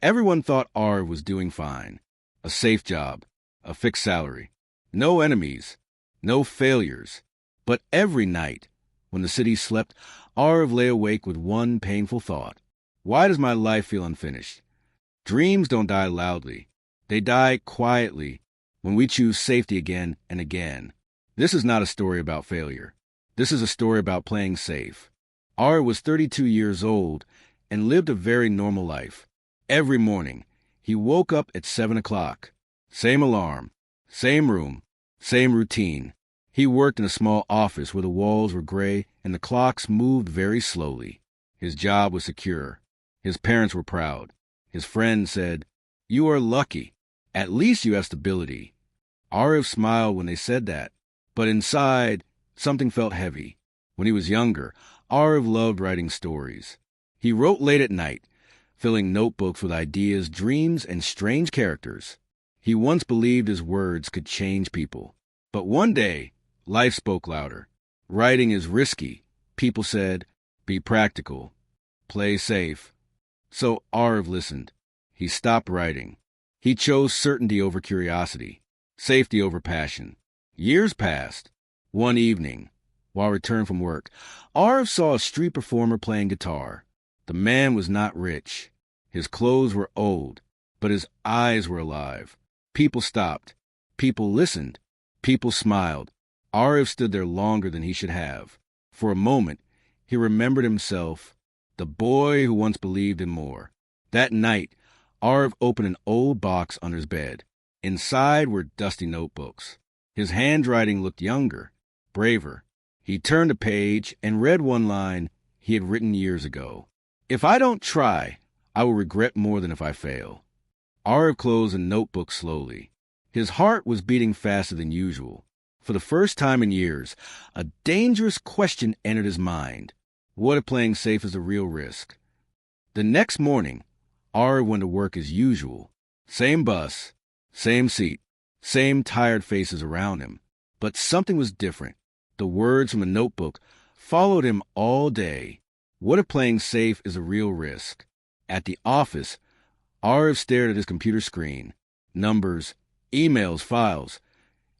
Everyone thought Arv was doing fine. A safe job, a fixed salary, no enemies, no failures. But every night, when the city slept, Arv lay awake with one painful thought. Why does my life feel unfinished? Dreams don't die loudly. They die quietly when we choose safety again and again. This is not a story about failure. This is a story about playing safe. Arv was 32 years old and lived a very normal life. Every morning, he woke up at 7 o'clock. Same alarm, same room, same routine. He worked in a small office where the walls were gray and the clocks moved very slowly. His job was secure. His parents were proud. His friends said, "You are lucky. At least you have stability." Arv smiled when they said that, but inside, something felt heavy. When he was younger, Arv loved writing stories. He wrote late at night, filling notebooks with ideas, dreams, and strange characters. He once believed his words could change people. But one day, life spoke louder. Writing is risky. People said, be practical. Play safe. So Arv listened. He stopped writing. He chose certainty over curiosity, safety over passion. Years passed. One evening, while returned from work, Arv saw a street performer playing guitar. The man was not rich. His clothes were old, but his eyes were alive. People stopped. People listened. People smiled. Arv stood there longer than he should have. For a moment, he remembered himself, the boy who once believed in more. That night, Arv opened an old box under his bed. Inside were dusty notebooks. His handwriting looked younger, braver. He turned a page and read one line he had written years ago. "If I don't try, I will regret more than if I fail." Arv closed the notebook slowly. His heart was beating faster than usual. For the first time in years, a dangerous question entered his mind. What if playing safe is a real risk? The next morning, Arv went to work as usual. Same bus, same seat, same tired faces around him. But something was different. The words from the notebook followed him all day. What if playing safe is a real risk? At the office, Arv stared at his computer screen. Numbers, emails, files.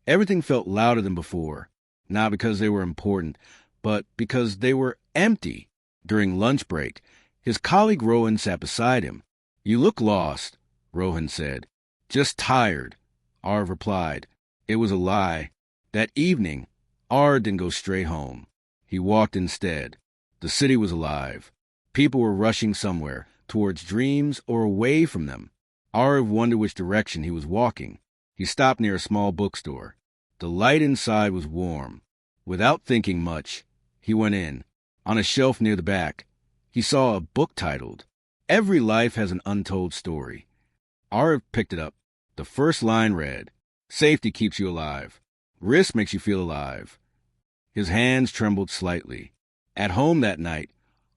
Everything felt louder than before. Not because they were important, but because they were empty. During lunch break, his colleague Rohan sat beside him. "You look lost," Rohan said. "Just tired," Arv replied. It was a lie. That evening, Arv didn't go straight home. He walked instead. The city was alive. People were rushing somewhere, towards dreams or away from them. Arv wondered which direction he was walking. He stopped near a small bookstore. The light inside was warm. Without thinking much, he went in. On a shelf near the back, he saw a book titled, "Every Life Has an Untold Story." Arv picked it up. The first line read, "Safety keeps you alive. Risk makes you feel alive." His hands trembled slightly. At home that night,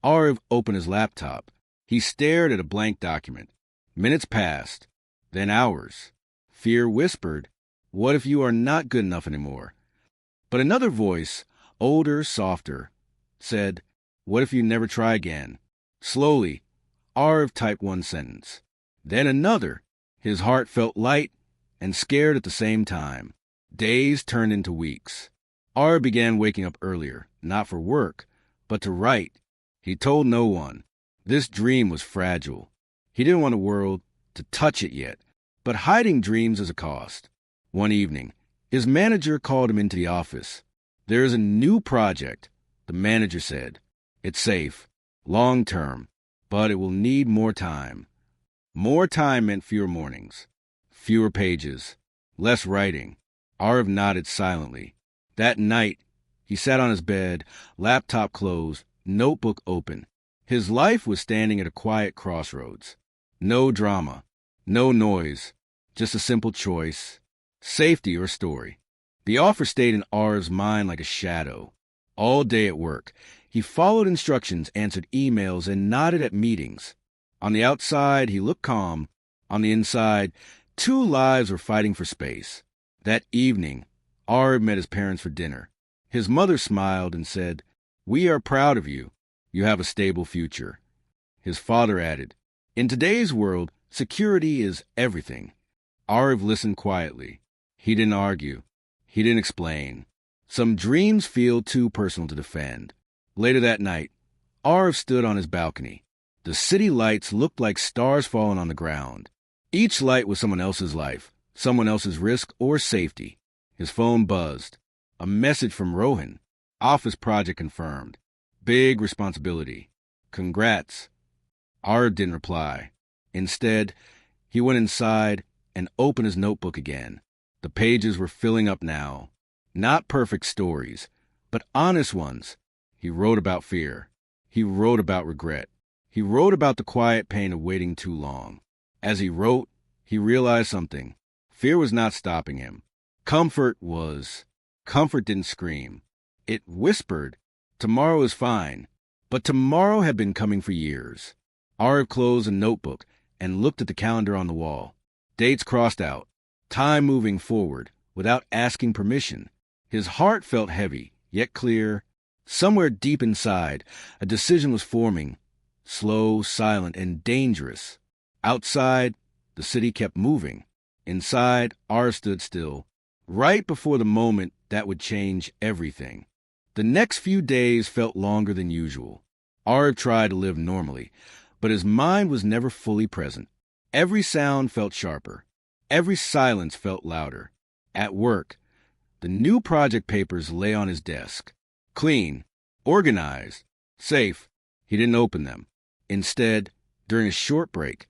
Arv opened his laptop. He stared at a blank document. Minutes passed, then hours. Fear whispered, "What if you are not good enough anymore?" But another voice, older, softer, said, "What if you never try again?" Slowly, Arv typed one sentence. Then another. His heart felt light and scared at the same time. Days turned into weeks. Arv began waking up earlier, not for work, but to write. He told no one. This dream was fragile. He didn't want the world to touch it yet, but hiding dreams is a cost. One evening, his manager called him into the office. "There is a new project," the manager said. "It's safe, long-term, but it will need more time." More time meant fewer mornings, fewer pages, less writing. Arv nodded silently. That night, he sat on his bed, laptop closed, notebook open. His life was standing at a quiet crossroads. No drama, no noise, just a simple choice, safety or story. The offer stayed in Arv's mind like a shadow. All day at work, he followed instructions, answered emails, and nodded at meetings. On the outside, he looked calm. On the inside, two lives were fighting for space. That evening, Arv met his parents for dinner. His mother smiled and said, "We are proud of you. You have a stable future." His father added, "In today's world, Security is everything. Arv listened quietly. He didn't argue. He didn't explain. Some dreams feel too personal to defend. Later that night, Arv stood on his balcony. The city lights looked like stars falling on the ground. Each light was someone else's life, someone else's risk or safety. His phone buzzed. A message from Rohan. Office project confirmed. Big responsibility. Congrats. Arv didn't reply. Instead, he went inside and opened his notebook again. The pages were filling up now. Not perfect stories, but honest ones. He wrote about fear. He wrote about regret. He wrote about the quiet pain of waiting too long. As he wrote, he realized something. Fear was not stopping him. Comfort was. Comfort didn't scream. It whispered, tomorrow is fine. But tomorrow had been coming for years. Arv closed a notebook and looked at the calendar on the wall. Dates crossed out. Time moving forward, without asking permission. His heart felt heavy, yet clear. Somewhere deep inside, a decision was forming. Slow, silent, and dangerous. Outside, the city kept moving. Inside, Arv stood still, right before the moment that would change everything. The next few days felt longer than usual. Arv tried to live normally, but his mind was never fully present. Every sound felt sharper. Every silence felt louder. At work, the new project papers lay on his desk. Clean, organized, safe. He didn't open them. Instead, during a short break,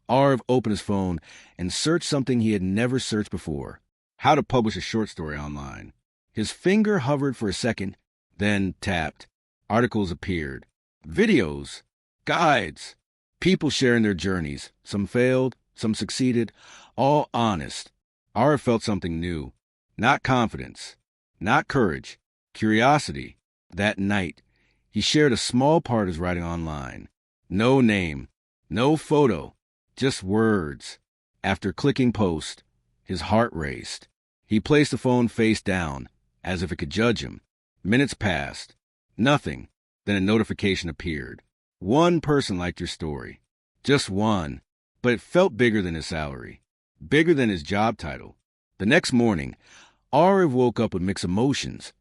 Arv opened his phone and searched something he had never searched before. How to publish a short story online. His finger hovered for a second, then tapped. Articles appeared. Videos. Guides. People sharing their journeys. Some failed, some succeeded, all honest. Arv felt something new. Not confidence. Not courage. Curiosity. That night, he shared a small part of his writing online. No name. No photo. Just words. After clicking post, his heart raced. He placed the phone face down, as if it could judge him. Minutes passed. Nothing. Then a notification appeared. One person liked your story. Just one. But it felt bigger than his salary. Bigger than his job title. The next morning, Arv woke up with mixed emotions.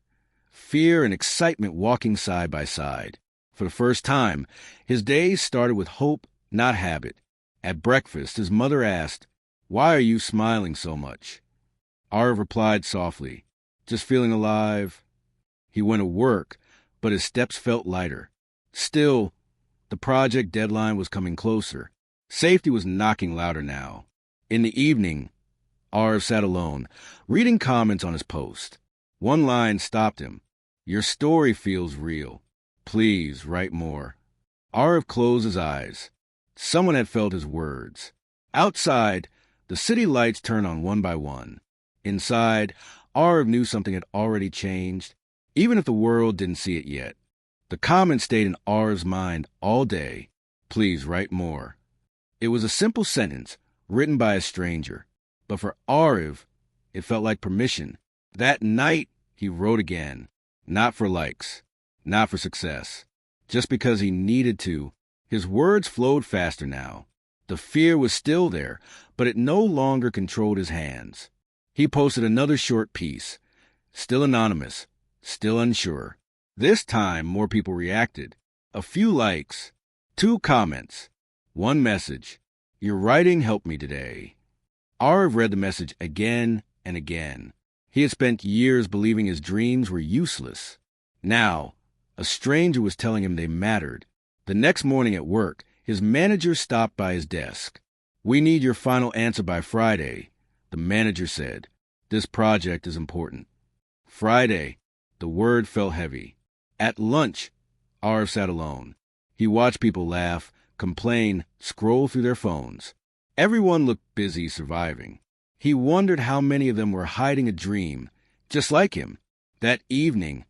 Fear and excitement walking side by side. For the first time, his days started with hope, not habit. At breakfast, his mother asked, "Why are you smiling so much?" Arv replied softly, "Just feeling alive." He went to work, but his steps felt lighter. Still, the project deadline was coming closer. Safety was knocking louder now. In the evening, Arv sat alone, reading comments on his post. One line stopped him. "Your story feels real. Please write more." Arv closed his eyes. Someone had felt his words. Outside, the city lights turned on one by one. Inside, Arv knew something had already changed, even if the world didn't see it yet. The comment stayed in Arv's mind all day. Please write more. It was a simple sentence, written by a stranger. But for Arv, it felt like permission. That night, he wrote again. Not for likes. Not for success. Just because he needed to. His words flowed faster now. The fear was still there, but it no longer controlled his hands. He posted another short piece. Still anonymous. Still unsure. This time, more people reacted. A few likes. 2 comments. 1 message. "Your writing helped me today." Arv read the message again and again. He had spent years believing his dreams were useless. Now, a stranger was telling him they mattered. The next morning at work, his manager stopped by his desk. "We need your final answer by Friday," the manager said. "This project is important." Friday. The word felt heavy. At lunch, Arv sat alone. He watched people laugh, complain, scroll through their phones. Everyone looked busy surviving. He wondered how many of them were hiding a dream, just like him. That evening,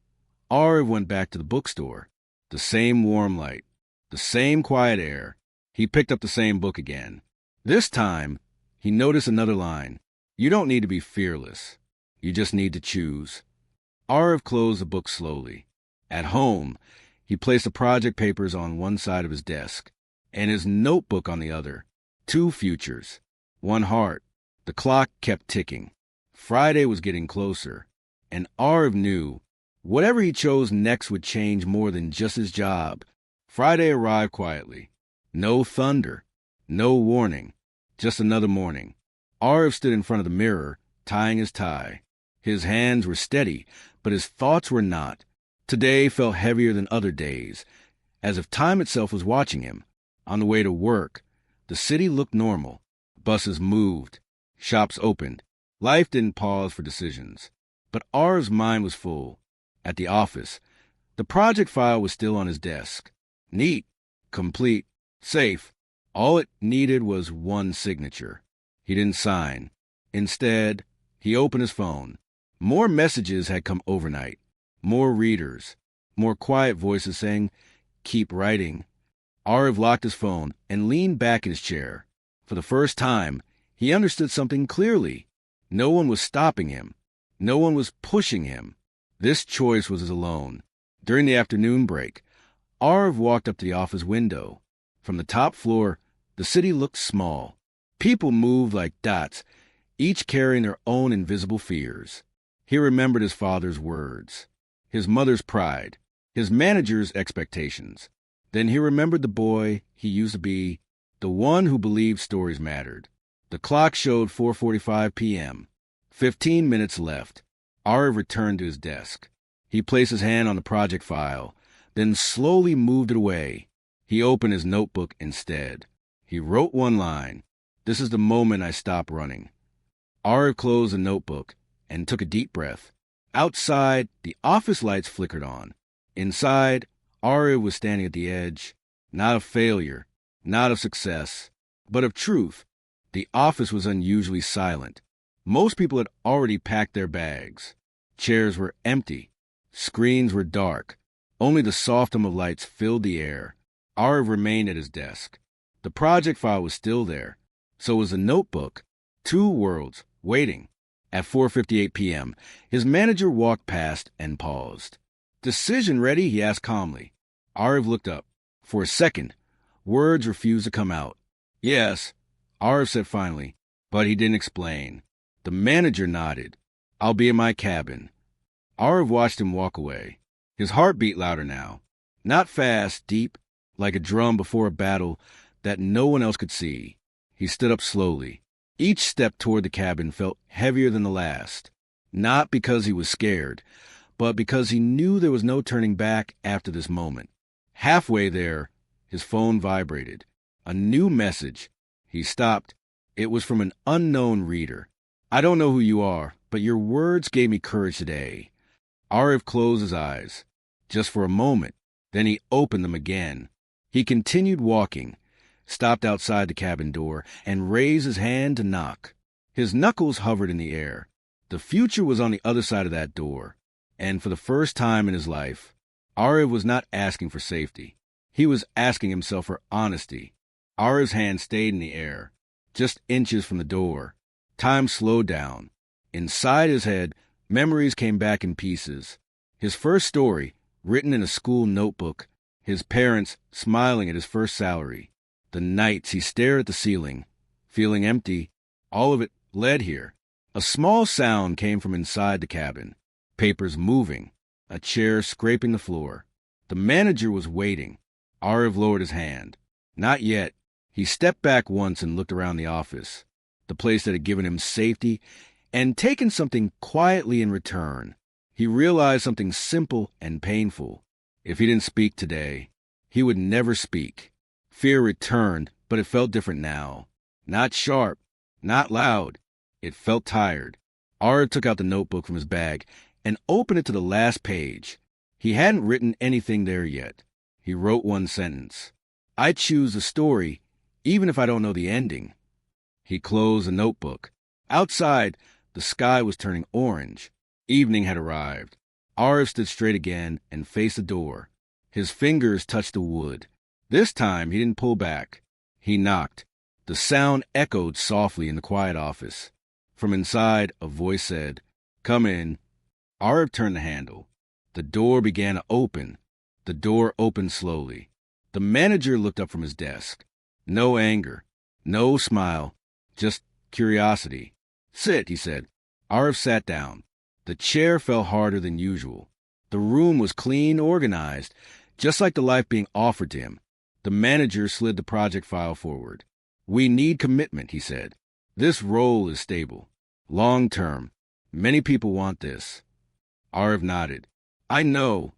Arv went back to the bookstore. The same warm light. The same quiet air. He picked up the same book again. This time, he noticed another line. "You don't need to be fearless. You just need to choose." Arv closed the book slowly. At home, he placed the project papers on one side of his desk and his notebook on the other. Two futures, one heart. The clock kept ticking. Friday was getting closer, and Arv knew whatever he chose next would change more than just his job. Friday arrived quietly. No thunder, no warning, just another morning. Arv stood in front of the mirror, tying his tie. His hands were steady, but his thoughts were not. Today felt heavier than other days, as if time itself was watching him. On the way to work, the city looked normal. Buses moved, shops opened. Life didn't pause for decisions. But Arv's mind was full. At the office, the project file was still on his desk. Neat, complete, safe. All it needed was one signature. He didn't sign. Instead, he opened his phone. More messages had come overnight. More readers. More quiet voices saying, "Keep writing." Arv locked his phone and leaned back in his chair. For the first time, he understood something clearly. No one was stopping him. No one was pushing him. This choice was his alone. During the afternoon break, Arv walked up to the office window. From the top floor, the city looked small. People moved like dots, each carrying their own invisible fears. He remembered his father's words, his mother's pride, his manager's expectations. Then he remembered the boy he used to be, the one who believed stories mattered. The clock showed 4:45 p.m. 15 minutes left. Arv returned to his desk. He placed his hand on the project file, then slowly moved it away. He opened his notebook instead. He wrote one line. "This is the moment I stop running." Arv closed the notebook and took a deep breath. Outside, the office lights flickered on. Inside, Arv was standing at the edge, not of failure, not of success, but of truth. The office was unusually silent. Most people had already packed their bags. Chairs were empty. Screens were dark. Only the soft hum of lights filled the air. Arv remained at his desk. The project file was still there. So was the notebook. Two worlds, waiting. At 4:58 p.m., his manager walked past and paused. "Decision ready?" he asked calmly. Arv looked up. For a second, words refused to come out. "Yes," Arv said finally, but he didn't explain. The manager nodded. "I'll be in my cabin." Arv watched him walk away. His heart beat louder now. Not fast, deep, like a drum before a battle that no one else could see. He stood up slowly. Each step toward the cabin felt heavier than the last. Not because he was scared, but because he knew there was no turning back after this moment. Halfway there, his phone vibrated. A new message. He stopped. It was from an unknown reader. "I don't know who you are, but your words gave me courage today." Arv closed his eyes. Just for a moment. Then he opened them again. He continued walking, stopped outside the cabin door, and raised his hand to knock. His knuckles hovered in the air. The future was on the other side of that door. And for the first time in his life, Arv was not asking for safety. He was asking himself for honesty. Arv's hand stayed in the air, just inches from the door. Time slowed down. Inside his head, memories came back in pieces. His first story, written in a school notebook. His parents smiling at his first salary. The nights he stared at the ceiling, feeling empty. All of it led here. A small sound came from inside the cabin. Papers moving. A chair scraping the floor. The manager was waiting. Arv lowered his hand. Not yet. He stepped back once and looked around the office. The place that had given him safety and taken something quietly in return. He realized something simple and painful. If he didn't speak today, he would never speak. Fear returned, but it felt different now. Not sharp, not loud. It felt tired. Arv took out the notebook from his bag and opened it to the last page. He hadn't written anything there yet. He wrote one sentence. "I choose the story, even if I don't know the ending." He closed the notebook. Outside, the sky was turning orange. Evening had arrived. Arv stood straight again and faced the door. His fingers touched the wood. This time, he didn't pull back. He knocked. The sound echoed softly in the quiet office. From inside, a voice said, "Come in." Arv turned the handle. The door began to open. The door opened slowly. The manager looked up from his desk. No anger, No smile, just curiosity. Sit, he said. Arif sat down. The chair fell harder than usual. The room was clean, organized, just like the life being offered to him. The manager slid the project file forward. We need commitment, he said. This role is stable. Long term. Many people want this. Arif nodded. I know.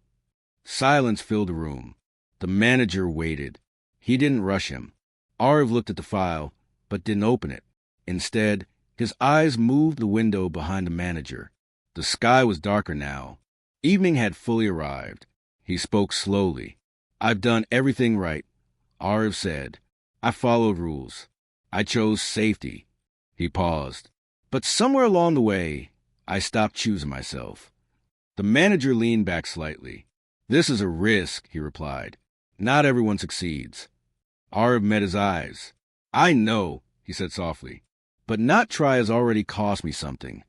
Silence filled the room. The manager waited. He didn't rush him. Arif looked at the file, but didn't open it. Instead, his eyes moved the window behind the manager. The sky was darker now. Evening had fully arrived. He spoke slowly. I've done everything right, Arif said. I followed rules. I chose safety. He paused. But somewhere along the way, I stopped choosing myself. The manager leaned back slightly. This is a risk, he replied. Not everyone succeeds. Arif met his eyes. I know, he said softly. But not try has already cost me something.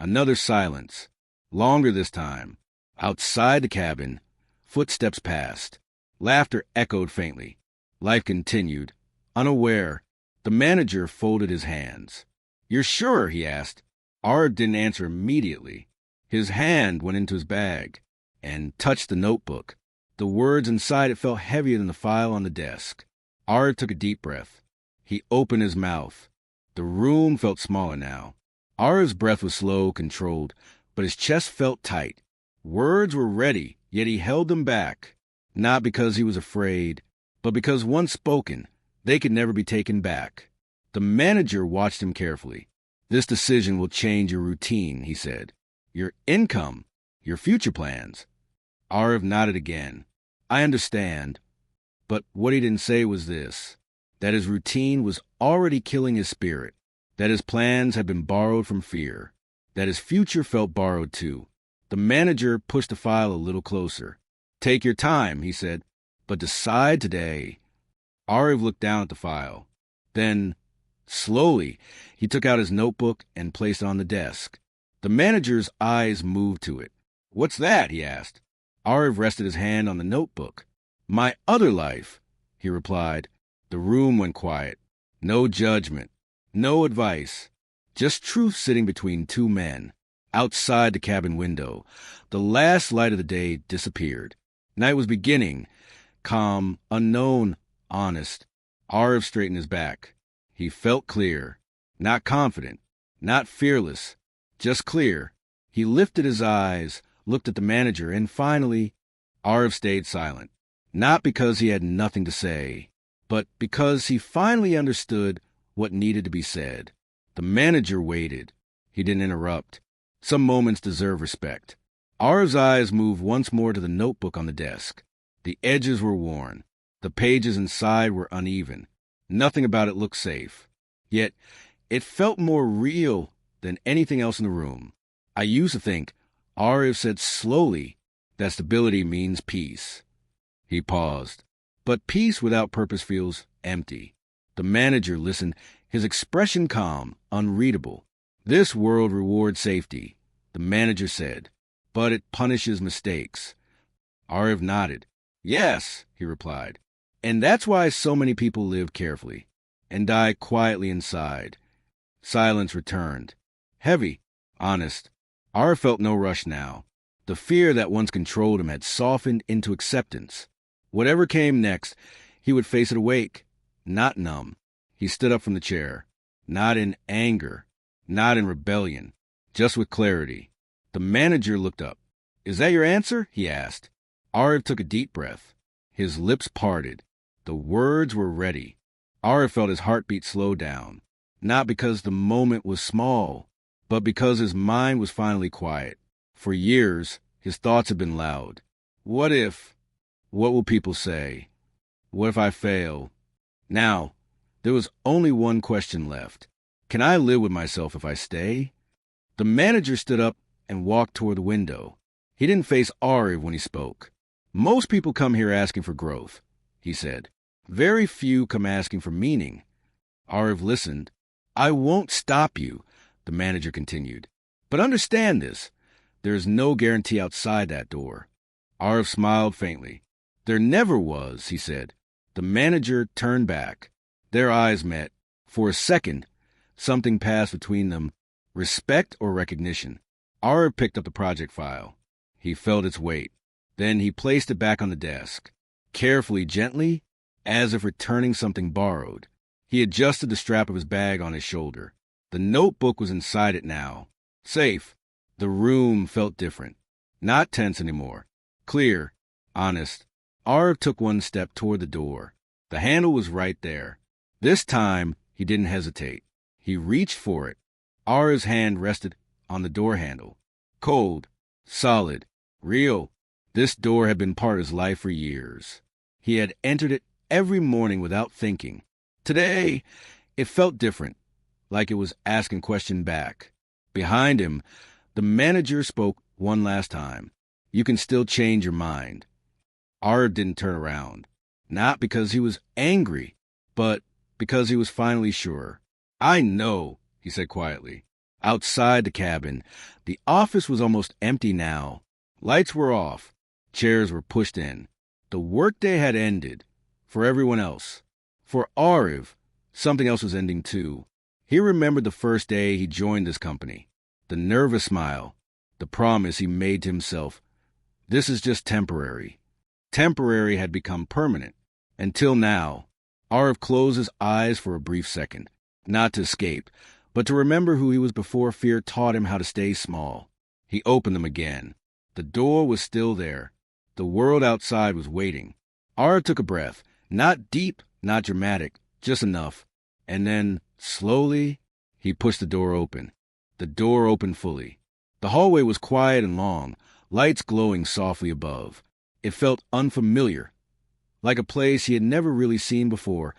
Another silence. Longer this time. Outside the cabin, footsteps passed. Laughter echoed faintly. Life continued. Unaware, the manager folded his hands. You're sure? He asked. Arif didn't answer immediately. His hand went into his bag and touched the notebook. The words inside it felt heavier than the file on the desk. Arif took a deep breath. He opened his mouth. The room felt smaller now. Arif's breath was slow, controlled, but his chest felt tight. Words were ready, yet he held them back. Not because he was afraid, but because once spoken, they could never be taken back. The manager watched him carefully. This decision will change your routine, he said. Your income, your future plans. Arif nodded again. I understand. But what he didn't say was this, that his routine was already killing his spirit, that his plans had been borrowed from fear, that his future felt borrowed too. The manager pushed the file a little closer. Take your time, he said, but decide today. Arif looked down at the file. Then, slowly, he took out his notebook and placed it on the desk. The manager's eyes moved to it. What's that? He asked. Arif rested his hand on the notebook. My other life, he replied. The room went quiet. No judgment, no advice, just truth sitting between two men. Outside the cabin window, the last light of the day disappeared. Night was beginning, calm, unknown, honest. Arif straightened his back. He felt clear, not confident, not fearless, just clear. He lifted his eyes, looked at the manager, and finally, Arif stayed silent. Not because he had nothing to say, but because he finally understood what needed to be said. The manager waited. He didn't interrupt. Some moments deserve respect. Arif's eyes moved once more to the notebook on the desk. The edges were worn. The pages inside were uneven. Nothing about it looked safe. Yet, it felt more real than anything else in the room. I used to think, Arif said slowly, that stability means peace. He paused. But peace without purpose feels empty. The manager listened, his expression calm, unreadable. This world rewards safety, the manager said, but it punishes mistakes. Arif nodded. Yes, he replied. And that's why so many people live carefully and die quietly inside. Silence returned. Heavy, honest. Arif felt no rush now. The fear that once controlled him had softened into acceptance. Whatever came next, he would face it awake, not numb. He stood up from the chair, not in anger, not in rebellion, just with clarity. The manager looked up. Is that your answer? He asked. Arif took a deep breath. His lips parted. The words were ready. Arif felt his heartbeat slow down, not because the moment was small, but because his mind was finally quiet. For years, his thoughts had been loud. What if? What will people say? What if I fail? Now, there was only one question left. Can I live with myself if I stay? The manager stood up and walked toward the window. He didn't face Arif when he spoke. Most people come here asking for growth, he said. Very few come asking for meaning. Arif listened. I won't stop you, the manager continued. But understand this. There is no guarantee outside that door. Arif smiled faintly. There never was, he said. The manager turned back. Their eyes met. For a second, something passed between them, respect or recognition. Ara picked up the project file. He felt its weight. Then he placed it back on the desk. Carefully, gently, as if returning something borrowed. He adjusted the strap of his bag on his shoulder. The notebook was inside it now. Safe. The room felt different. Not tense anymore. Clear. Honest. Arv took one step toward the door. The handle was right there. This time, he didn't hesitate. He reached for it. Arv's hand rested on the door handle. Cold. Solid. Real. This door had been part of his life for years. He had entered it every morning without thinking. Today, it felt different, like it was asking question back. Behind him, the manager spoke one last time. You can still change your mind. Arv didn't turn around. Not because he was angry, but because he was finally sure. I know, he said quietly. Outside the cabin, the office was almost empty now. Lights were off. Chairs were pushed in. The workday had ended. For everyone else. For Arv, something else was ending too. He remembered the first day he joined this company. The nervous smile. The promise he made to himself. This is just temporary. Temporary had become permanent. Until now, Arv closed his eyes for a brief second. Not to escape, but to remember who he was before fear taught him how to stay small. He opened them again. The door was still there. The world outside was waiting. Arv took a breath. Not deep, not dramatic, just enough. And then, slowly, he pushed the door open. The door opened fully. The hallway was quiet and long, lights glowing softly above. It felt unfamiliar, like a place he had never really seen before,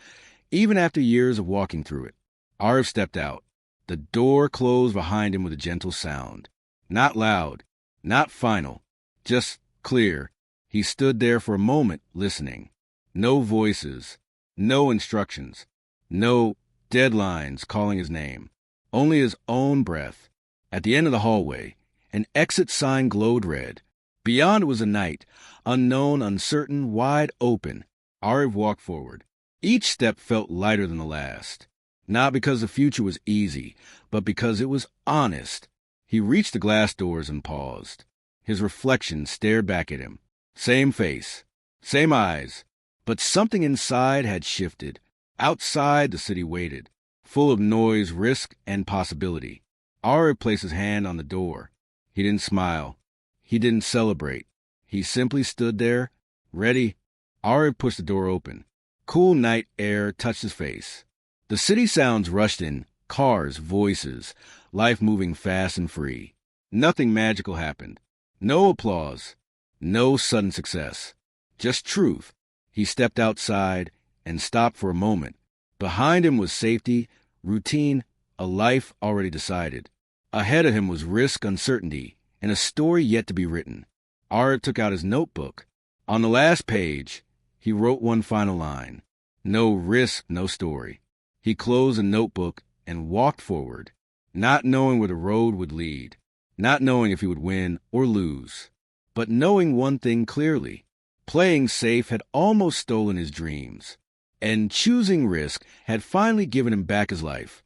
even after years of walking through it. Arv stepped out. The door closed behind him with a gentle sound. Not loud, not final, just clear. He stood there for a moment, listening. No voices, no instructions, no deadlines calling his name. Only his own breath. At the end of the hallway, an exit sign glowed red. Beyond it was a night, unknown, uncertain, wide open. Arv walked forward. Each step felt lighter than the last. Not because the future was easy, but because it was honest. He reached the glass doors and paused. His reflection stared back at him. Same face, same eyes, but something inside had shifted. Outside, the city waited, full of noise, risk, and possibility. Arv placed his hand on the door. He didn't smile. He didn't celebrate. He simply stood there, ready. Arv pushed the door open. Cool night air touched his face. The city sounds rushed in, cars, voices, life moving fast and free. Nothing magical happened. No applause. No sudden success. Just truth. He stepped outside and stopped for a moment. Behind him was safety, routine, a life already decided. Ahead of him was risk, uncertainty, and a story yet to be written. Arv took out his notebook. On the last page, he wrote one final line. No risk, no story. He closed the notebook and walked forward, not knowing where the road would lead, not knowing if he would win or lose, but knowing one thing clearly. Playing safe had almost stolen his dreams, and choosing risk had finally given him back his life.